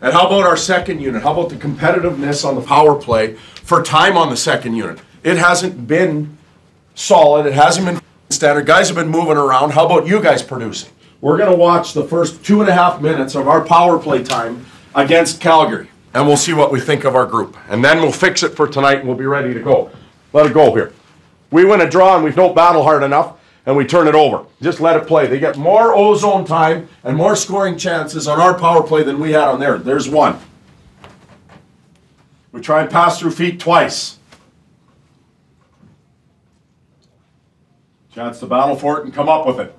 And how about our second unit? How about the competitiveness on the power play for time on the second unit? It hasn't been solid. It hasn't been standard. Guys have been moving around. How about you guys producing? We're going to watch the first 2.5 minutes of our power play time against Calgary. And we'll see what we think of our group. And then we'll fix it for tonight and we'll be ready to go. Let it go here. We win a draw and we don't battle hard enough and we turn it over. Just let it play. They get more ozone time and more scoring chances on our power play than we had on theirs. There's one. We try and pass through feet twice. Chance to battle for it and come up with it.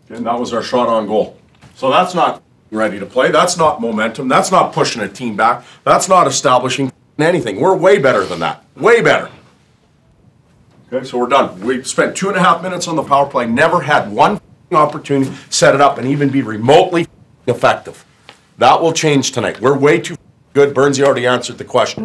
And that was our shot on goal. So that's not ready to play. That's not momentum. That's not pushing a team back. That's not establishing anything. We're way better than that. Way better. Okay, so we're done. We spent 2.5 minutes on the power play, never had one opportunity to set it up and even be remotely effective. That will change tonight. We're way too good. Burnsy already answered the question.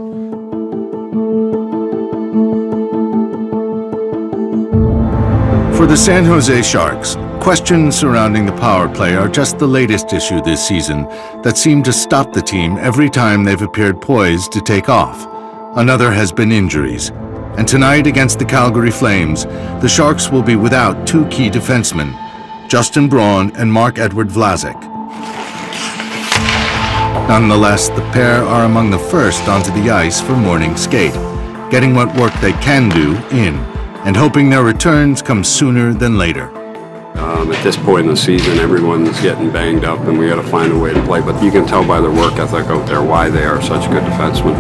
For the San Jose Sharks, questions surrounding the power play are just the latest issue this season that seem to stop the team every time they've appeared poised to take off. Another has been injuries. And tonight against the Calgary Flames, the Sharks will be without two key defensemen, Justin Braun and Marc-Edouard Vlasic. Nonetheless, the pair are among the first onto the ice for morning skate, getting what work they can do in, and hoping their returns come sooner than later. At this point in the season, everyone's getting banged up and we got to find a way to play, but you can tell by their work ethic out there why they are such good defensemen.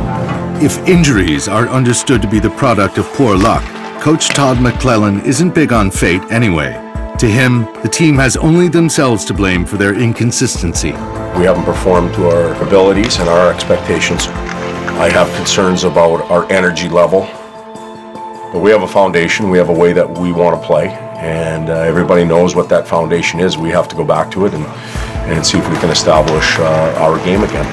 If injuries are understood to be the product of poor luck, Coach Todd McClellan isn't big on fate anyway. To him, the team has only themselves to blame for their inconsistency. We haven't performed to our abilities and our expectations. I have concerns about our energy level. But we have a foundation, we have a way that we want to play, and everybody knows what that foundation is. We have to go back to it and see if we can establish our game again.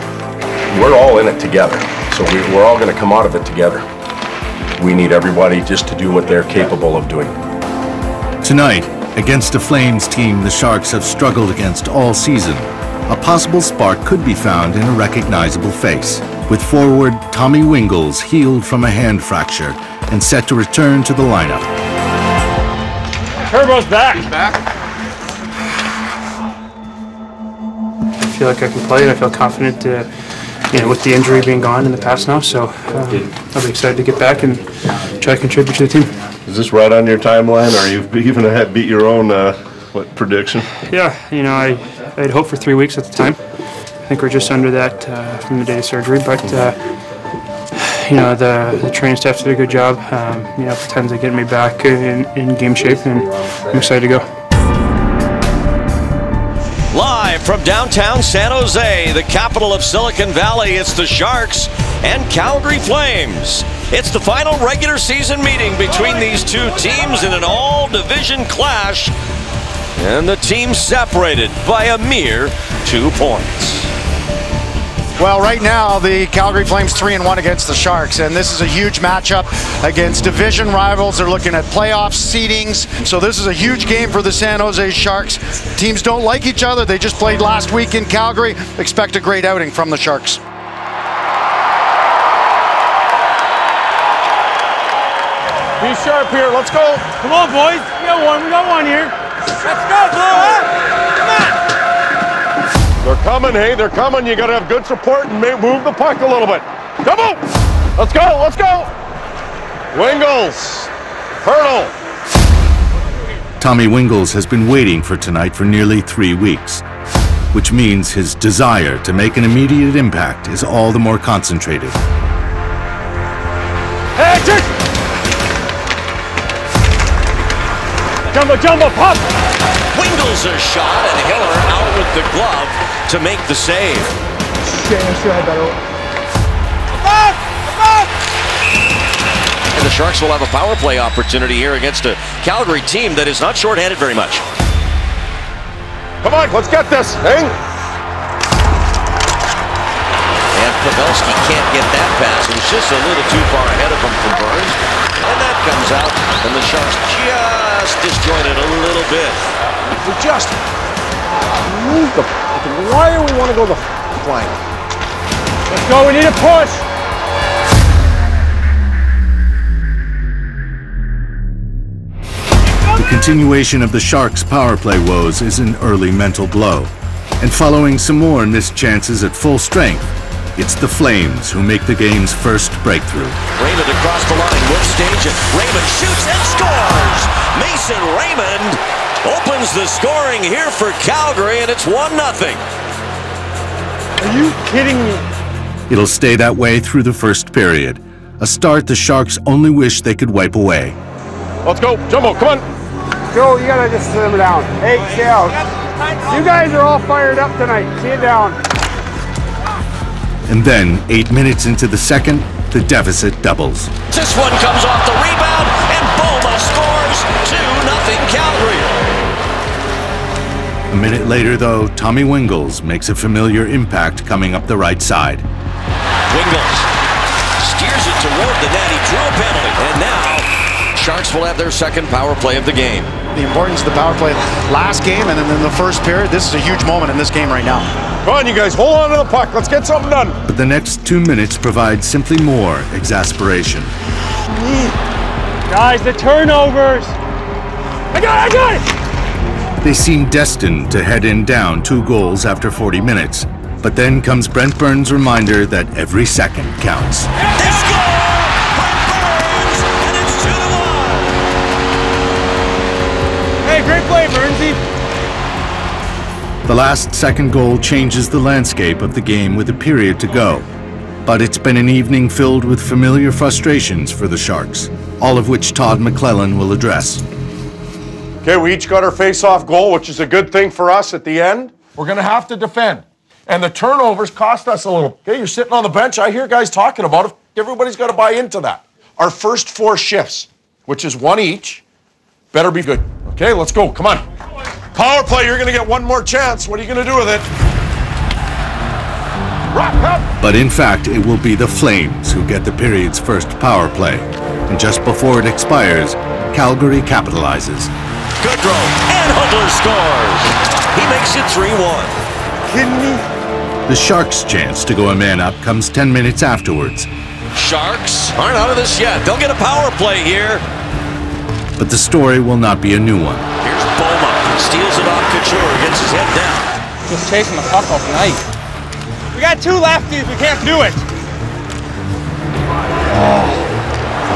We're all in it together, so we're all going to come out of it together. We need everybody just to do what they're capable of doing. Tonight, against a Flames team the Sharks have struggled against all season, a possible spark could be found in a recognizable face, with forward Tommy Wingels healed from a hand fracture and set to return to the lineup. Turbo's back. He's back. I feel like I can play and I feel confident with the injury being gone in the past now, so I'll be excited to get back and try to contribute to the team. Is this right on your timeline, or you've even beat your own prediction? Yeah, I had hoped for 3 weeks at the time. I think we're just under that from the day of surgery, but the training staff did a good job. Pretends to get me back in game shape, and I'm excited to go. Live from downtown San Jose, the capital of Silicon Valley, it's the Sharks and Calgary Flames. It's the final regular season meeting between these two teams in an all-division clash, and the team separated by a mere 2 points. Well, right now, the Calgary Flames 3-1 against the Sharks, and this is a huge matchup against division rivals. They're looking at playoff seedings, so this is a huge game for the San Jose Sharks. Teams don't like each other. They just played last week in Calgary. Expect a great outing from the Sharks. Be sharp here. Let's go. Come on, boys. We got one. We got one here. Let's go, Blue. Come on. They're coming, hey, they're coming. You got to have good support and move the puck a little bit. Come on! Let's go, let's go! Wingels, Hurdle. Tommy Wingels has been waiting for tonight for nearly 3 weeks, which means his desire to make an immediate impact is all the more concentrated. Hey, check! Jumbo, pop! Wingels a shot, and Hiller out with the glove to make the save. And the Sharks will have a power play opportunity here against a Calgary team that is not shorthanded very much. Come on, let's get this, hey? And Pavelski can't get that pass. It was just a little too far ahead of him from Burns. And that comes out, and the Sharks just disjointed a little bit. We just move the. Why do we want to go the flank? Let's go, we need a push. The continuation of the Sharks' power play woes is an early mental blow. And following some more missed chances at full strength, it's the Flames who make the game's first breakthrough. Raymond across the line, with stage it. Raymond shoots and scores! Mason Raymond opens the scoring here for Calgary, and it's 1-0. Are you kidding me? It'll stay that way through the first period, a start the Sharks only wish they could wipe away. Let's go. Jumbo, come on. Joe, you gotta just slim down. Hey, stay out. You guys are all fired up tonight. Sit down. And then, 8 minutes into the second, the deficit doubles. This one comes off the rebound, and Boma scores 2-0 Calgary. A minute later, though, Tommy Wingels makes a familiar impact coming up the right side. Wingels steers it toward the net. He drew a penalty, and now Sharks will have their second power play of the game. The importance of the power play last game and then in the first period, this is a huge moment in this game right now. Come on, you guys, hold on to the puck. Let's get something done. But the next 2 minutes provide simply more exasperation. Guys, the turnovers. I got it! They seem destined to head in down 2 goals after 40 minutes. But then comes Brent Burns' reminder that every second counts. They score! Brent Burns, and it's 2-1. Hey, great play, Burnsy. The last second goal changes the landscape of the game with a period to go. But it's been an evening filled with familiar frustrations for the Sharks, all of which Todd McClellan will address. Okay, we each got our face-off goal, which is a good thing for us at the end. We're going to have to defend. And the turnovers cost us a little. Okay, you're sitting on the bench. I hear guys talking about it. Everybody's got to buy into that. Our first 4 shifts, which is 1 each, better be good. Okay, let's go. Come on. Power play, you're going to get 1 more chance. What are you going to do with it? Rock up. But in fact, it will be the Flames who get the period's first power play. And just before it expires, Calgary capitalizes. Goodrow, and Hudler scores. He makes it 3-1. Kidding me? The Sharks' chance to go a man up comes 10 minutes afterwards. Sharks aren't out of this yet. They'll get a power play here. But the story will not be a new one. Here's Boma. Steals it off Couture. Gets his head down. Just chasing the puck all night. We got 2 lefties. We can't do it.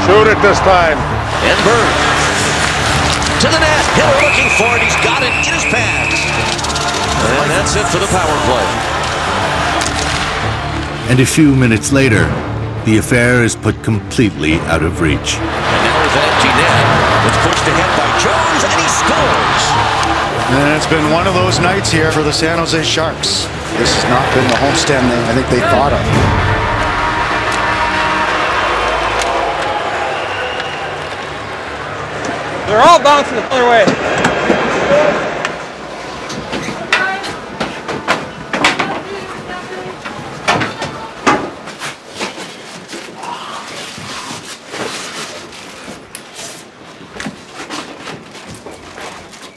Shoot it this time. And Burns. To the net. Hiller looking for it. He's got it in his pads. And that's it for the power play. And a few minutes later, the affair is put completely out of reach. And now with an empty net, it's pushed ahead by Jones, and he scores. And it's been one of those nights here for the San Jose Sharks. This has not been the homestand I think they thought of. They're all bouncing the other way.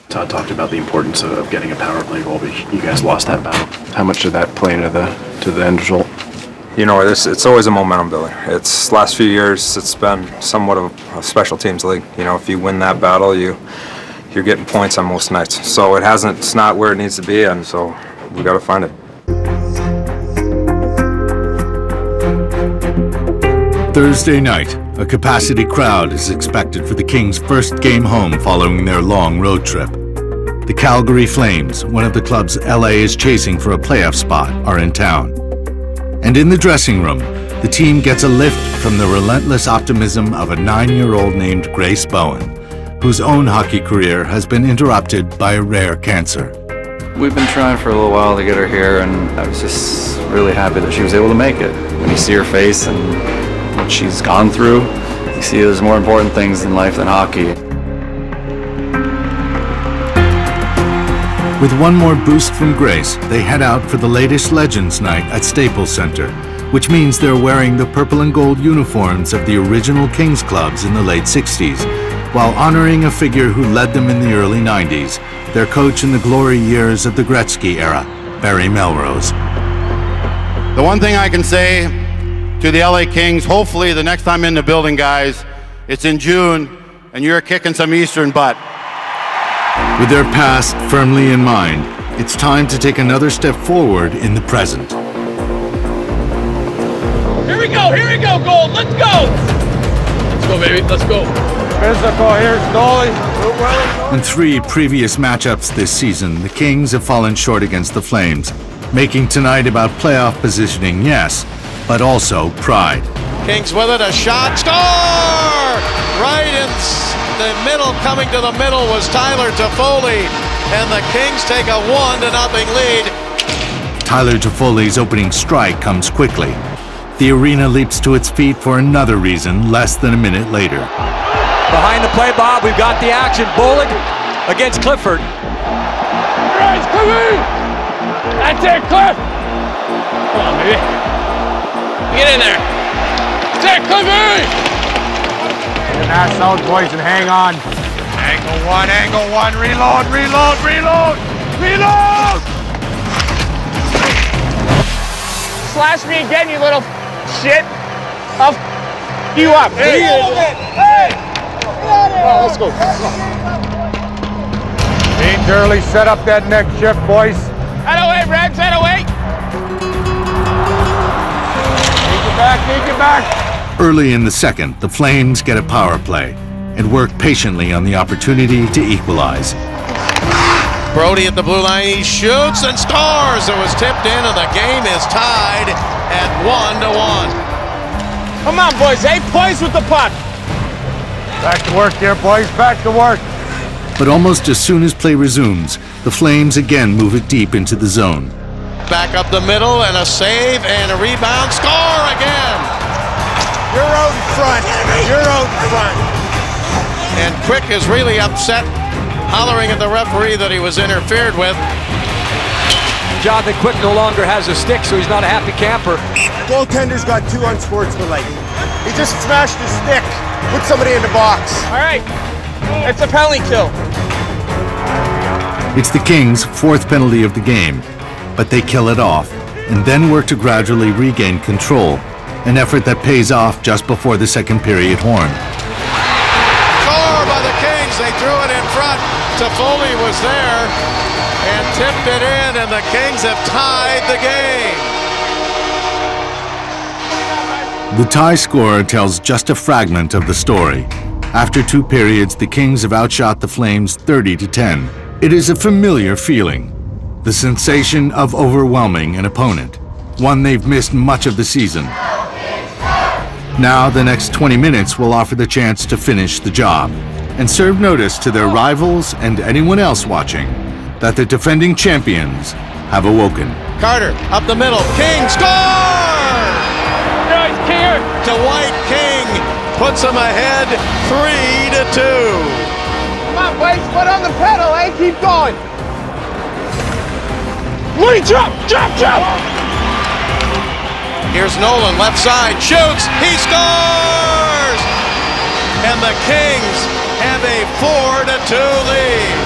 Todd talked about the importance of getting a power play goal, but you guys lost that battle. How much did that play into the end result? You know, it's always a momentum builder. It's last few years, it's been somewhat of a special teams league. You know, if you win that battle, you're getting points on most nights. So it's not where it needs to be, and so we got to find it. Thursday night, a capacity crowd is expected for the Kings' first game home following their long road trip. The Calgary Flames, one of the clubs LA is chasing for a playoff spot, are in town. And in the dressing room, the team gets a lift from the relentless optimism of a 9-year-old named Grace Bowen, whose own hockey career has been interrupted by a rare cancer. We've been trying for a little while to get her here, and I was just really happy that she was able to make it. When you see her face and what she's gone through, you see there's more important things in life than hockey. With one more boost from Grace, they head out for the latest Legends Night at Staples Center, which means they're wearing the purple and gold uniforms of the original Kings clubs in the late 60s, while honoring a figure who led them in the early 90s, their coach in the glory years of the Gretzky era, Barry Melrose. The one thing I can say to the LA Kings, hopefully the next time in the building, guys, it's in June, and you're kicking some Eastern butt. With their past firmly in mind, it's time to take another step forward in the present. Here we go, Gold, let's go! Let's go, baby, let's go. Physical here, Stoley. In 3 previous matchups this season, the Kings have fallen short against the Flames, making tonight about playoff positioning, yes, but also pride. Kings with it, a shot, score! Right in the middle, coming to the middle was Tyler Toffoli, and the Kings take a 1-0 lead. Tyler Toffoli's opening strike comes quickly. The arena leaps to its feet for another reason less than a minute later. Behind the play, Bob, we've got the action. Bullock against Clifford. Right, Clifford! That's it, Cliff! Come on, baby. Get in there. That's it, Clifford! Get that out, boys, and hang on. Angle one, reload, reload, reload, reload! Slash me again, you little shit. I'll you up. Hey! Hey! Oh, let's go. Dean Durley, set up that next shift, boys. Head away, Reds, head away. Take it back. Early in the second, the Flames get a power play and work patiently on the opportunity to equalize. Brody at the blue line, he shoots and scores. It was tipped in, and the game is tied at 1-1. Come on, boys, 8 points with the puck. Back to work here, boys, back to work. But almost as soon as play resumes, the Flames again move it deep into the zone. Back up the middle, and a save, and a rebound, score again! You're out in front, you're out in front. And Quick is really upset, hollering at the referee that he was interfered with. Jonathan Quick no longer has a stick, so he's not a happy camper. Goaltender's got 2 unsportsmanlike. He just smashed his stick. Put somebody in the box. All right, it's a penalty kill. It's the Kings' 4th penalty of the game, but they kill it off and then work to gradually regain control, an effort that pays off just before the second period horn. Score by the Kings, they threw it in front. Toffoli was there and tipped it in, and the Kings have tied the game. The tie score tells just a fragment of the story. After 2 periods, the Kings have outshot the Flames 30-10. It is a familiar feeling, the sensation of overwhelming an opponent, one they've missed much of the season. Now the next 20 minutes will offer the chance to finish the job and serve notice to their rivals and anyone else watching that the defending champions have awoken. Carter up the middle, King scores! To White, King puts him ahead 3-2. Come on, boys, foot on the pedal, eh? Keep going. Lee, jump! Here's Nolan, left side, shoots, he scores! And the Kings have a 4-2 lead.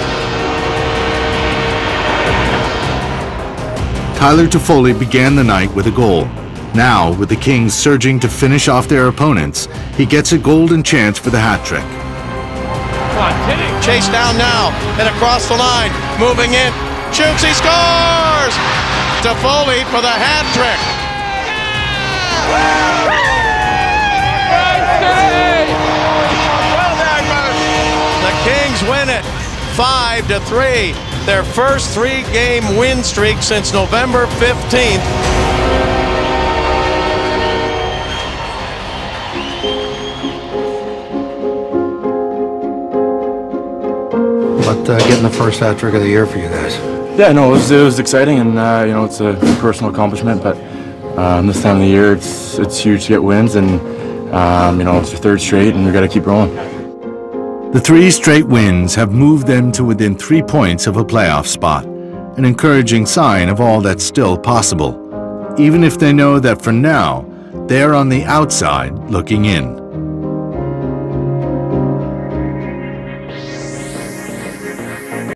Tyler Toffoli began the night with a goal. Now, with the Kings surging to finish off their opponents, he gets a golden chance for the hat trick. Chase down now and across the line, moving in, shoots, he scores! Toffoli for the hat trick. The Kings win it 5-3, their first 3-game win streak since November 15th. Getting the first hat trick of the year for you guys. Yeah, no, it was exciting, and you know, it's a personal accomplishment. But this time of the year, it's huge to get wins, and you know, it's your 3rd straight, and we got to keep rolling. The 3 straight wins have moved them to within 3 points of a playoff spot, an encouraging sign of all that's still possible, even if they know that for now they're on the outside looking in.